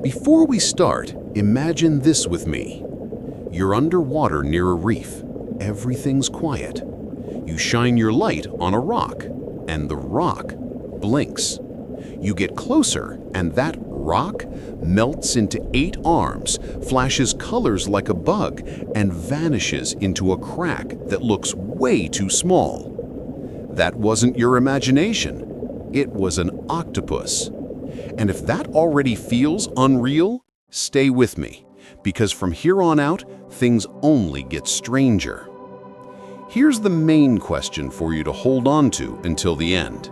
Before we start, imagine this with me. You're underwater near a reef. Everything's quiet. You shine your light on a rock, and the rock blinks. You get closer, and that rock melts into 8 arms, flashes colors like a bug, and vanishes into a crack that looks way too small. That wasn't your imagination. It was an octopus. And if that already feels unreal, stay with me, because from here on out, things only get stranger. Here's the main question for you to hold on to until the end.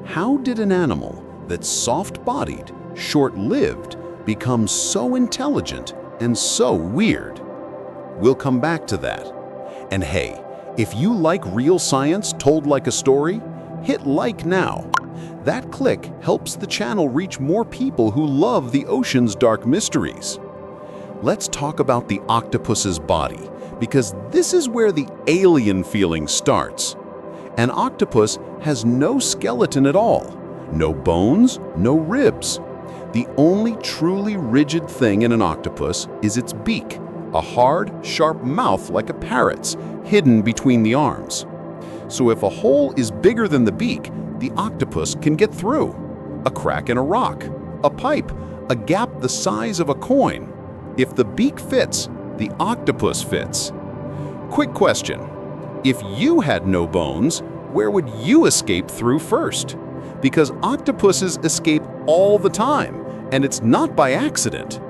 How did an animal that's soft-bodied, short-lived, become so intelligent and so weird? We'll come back to that. And hey, if you like real science told like a story, hit like now. That click helps the channel reach more people who love the ocean's dark mysteries. Let's talk about the octopus's body, because this is where the alien feeling starts. An octopus has no skeleton at all, no bones, no ribs. The only truly rigid thing in an octopus is its beak, a hard, sharp mouth like a parrot's, hidden between the arms. So if a hole is bigger than the beak, the octopus can get through. A crack in a rock, a pipe, a gap the size of a coin. If the beak fits, the octopus fits. Quick question. If you had no bones, where would you escape through first? Because octopuses escape all the time, and it's not by accident.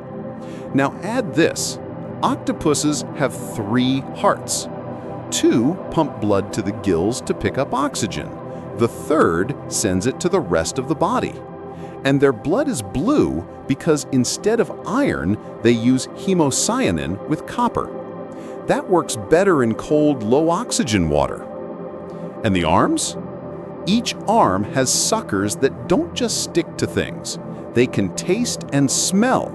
Now add this. Octopuses have 3 hearts. 2 pump blood to the gills to pick up oxygen. The 3rd sends it to the rest of the body. And their blood is blue because instead of iron, they use hemocyanin with copper. That works better in cold, low-oxygen water. And the arms? Each arm has suckers that don't just stick to things. They can taste and smell.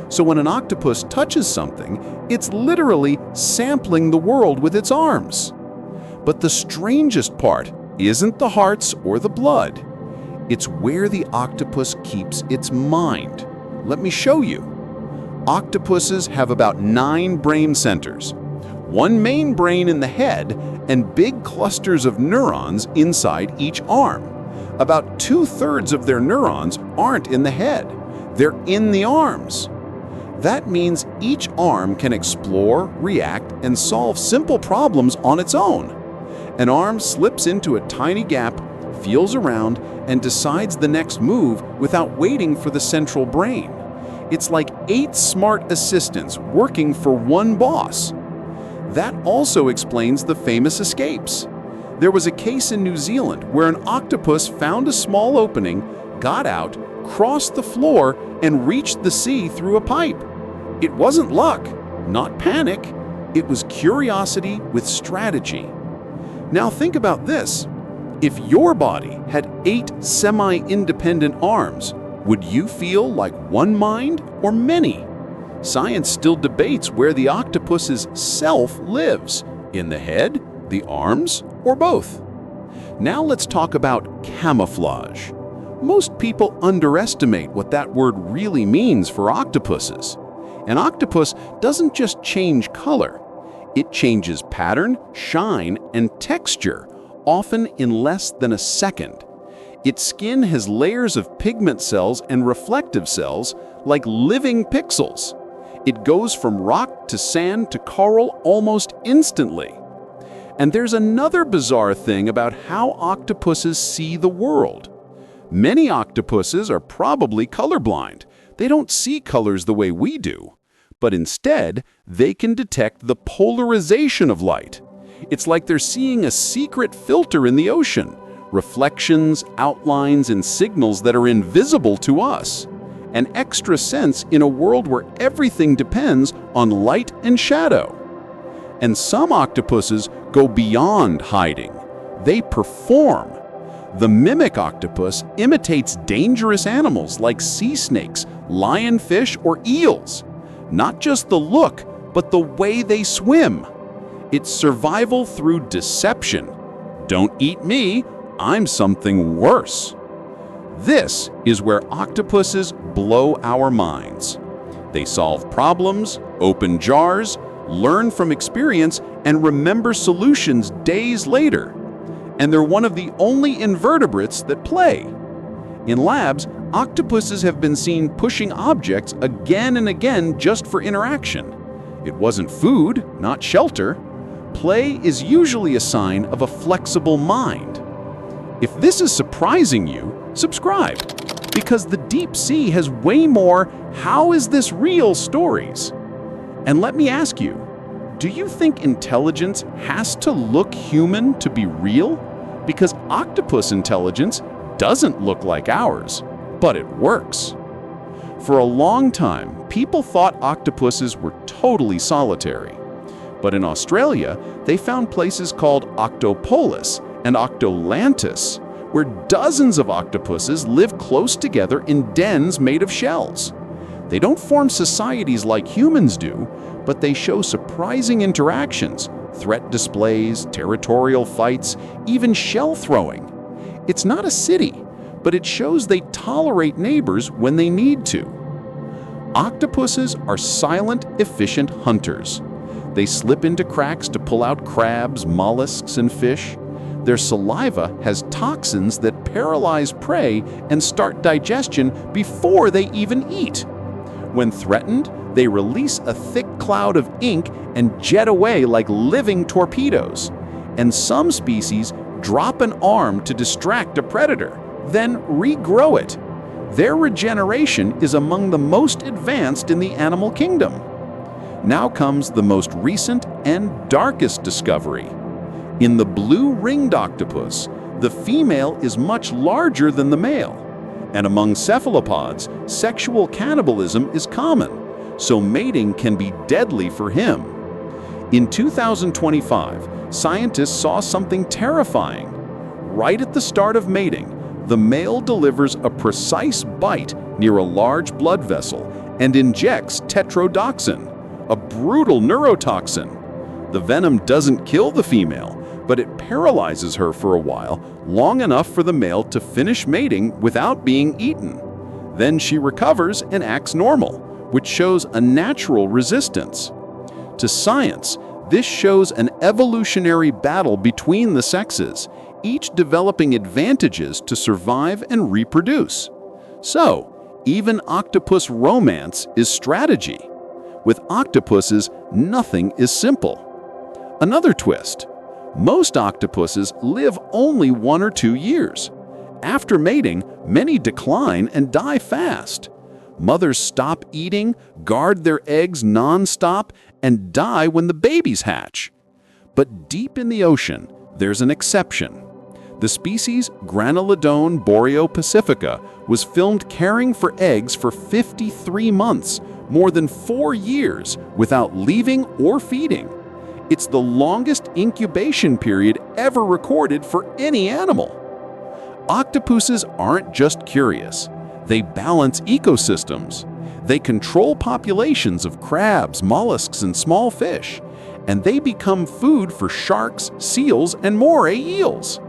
So when an octopus touches something, it's literally sampling the world with its arms. But the strangest part isn't the hearts or the blood. It's where the octopus keeps its mind. Let me show you. Octopuses have about 9 brain centers. 1 main brain in the head and big clusters of neurons inside each arm. About 2/3 of their neurons aren't in the head. They're in the arms. That means each arm can explore, react, and solve simple problems on its own. An arm slips into a tiny gap, feels around, and decides the next move without waiting for the central brain. It's like 8 smart assistants working for one boss. That also explains the famous escapes. There was a case in New Zealand where an octopus found a small opening, got out, crossed the floor, and reached the sea through a pipe. It wasn't luck, not panic. It was curiosity with strategy. Now think about this. If your body had 8 semi-independent arms, would you feel like one mind or many? Science still debates where the octopus's self lives, in the head, the arms, or both. Now let's talk about camouflage. Most people underestimate what that word really means for octopuses. An octopus doesn't just change color. It changes pattern, shine, and texture, often in less than a second. Its skin has layers of pigment cells and reflective cells, like living pixels. It goes from rock to sand to coral almost instantly. And there's another bizarre thing about how octopuses see the world. Many octopuses are probably colorblind. They don't see colors the way we do. But instead, they can detect the polarization of light. It's like they're seeing a secret filter in the ocean, reflections, outlines, and signals that are invisible to us. An extra sense in a world where everything depends on light and shadow. And some octopuses go beyond hiding. They perform. The mimic octopus imitates dangerous animals like sea snakes, lionfish, or eels. Not just the look, but the way they swim. It's survival through deception. Don't eat me, I'm something worse. This is where octopuses blow our minds. They solve problems, open jars, learn from experience, and remember solutions days later. And they're one of the only invertebrates that play. In labs, octopuses have been seen pushing objects again and again just for interaction. It wasn't food, not shelter. Play is usually a sign of a flexible mind. If this is surprising you, subscribe, because the deep sea has way more "how is this real" stories. And let me ask you, do you think intelligence has to look human to be real? Because octopus intelligence doesn't look like ours, but it works. For a long time, people thought octopuses were totally solitary. But in Australia, they found places called Octopuses and Octolantis, where dozens of octopuses live close together in dens made of shells. They don't form societies like humans do, but they show surprising interactions, threat displays, territorial fights, even shell throwing. It's not a city, but it shows they tolerate neighbors when they need to. Octopuses are silent, efficient hunters. They slip into cracks to pull out crabs, mollusks, and fish. Their saliva has toxins that paralyze prey and start digestion before they even eat. When threatened, they release a thick cloud of ink and jet away like living torpedoes. And some species drop an arm to distract a predator, then regrow it. Their regeneration is among the most advanced in the animal kingdom. Now comes the most recent and darkest discovery. In the blue-ringed octopus, the female is much larger than the male. And among cephalopods, sexual cannibalism is common, so mating can be deadly for him. In 2025, scientists saw something terrifying. Right at the start of mating, the male delivers a precise bite near a large blood vessel and injects tetrodotoxin, a brutal neurotoxin. The venom doesn't kill the female, but it paralyzes her for a while, long enough for the male to finish mating without being eaten. Then she recovers and acts normal, which shows a natural resistance. To science, this shows an evolutionary battle between the sexes, each developing advantages to survive and reproduce. So, even octopus romance is strategy. With octopuses, nothing is simple. Another twist. Most octopuses live only 1 or 2 years. After mating, many decline and die fast. Mothers stop eating, guard their eggs non-stop, and die when the babies hatch. But deep in the ocean, there's an exception. The species Granulodon boreopacifica was filmed caring for eggs for 53 months, more than 4 years, without leaving or feeding. It's the longest incubation period ever recorded for any animal. Octopuses aren't just curious. They balance ecosystems. They control populations of crabs, mollusks, and small fish. And they become food for sharks, seals, and moray eels.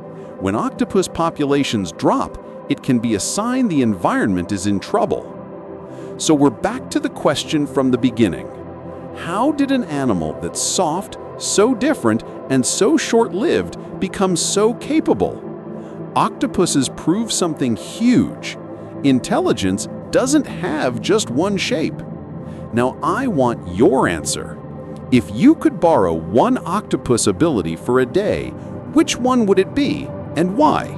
When octopus populations drop, it can be a sign the environment is in trouble. So we're back to the question from the beginning. How did an animal that's soft, so different, and so short-lived become so capable? Octopuses prove something huge. Intelligence doesn't have just one shape. Now I want your answer. If you could borrow one octopus ability for a day, which one would it be and why?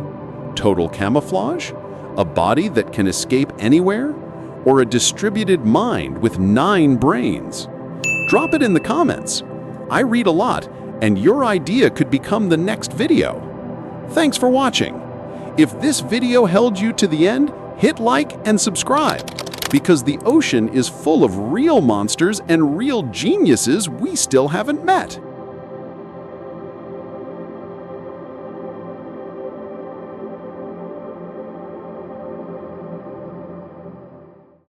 Total camouflage? A body that can escape anywhere? Or a distributed mind with 9 brains? Drop it in the comments. I read a lot, and your idea could become the next video. Thanks for watching. If this video held you to the end, hit like and subscribe, because the ocean is full of real monsters and real geniuses we still haven't met.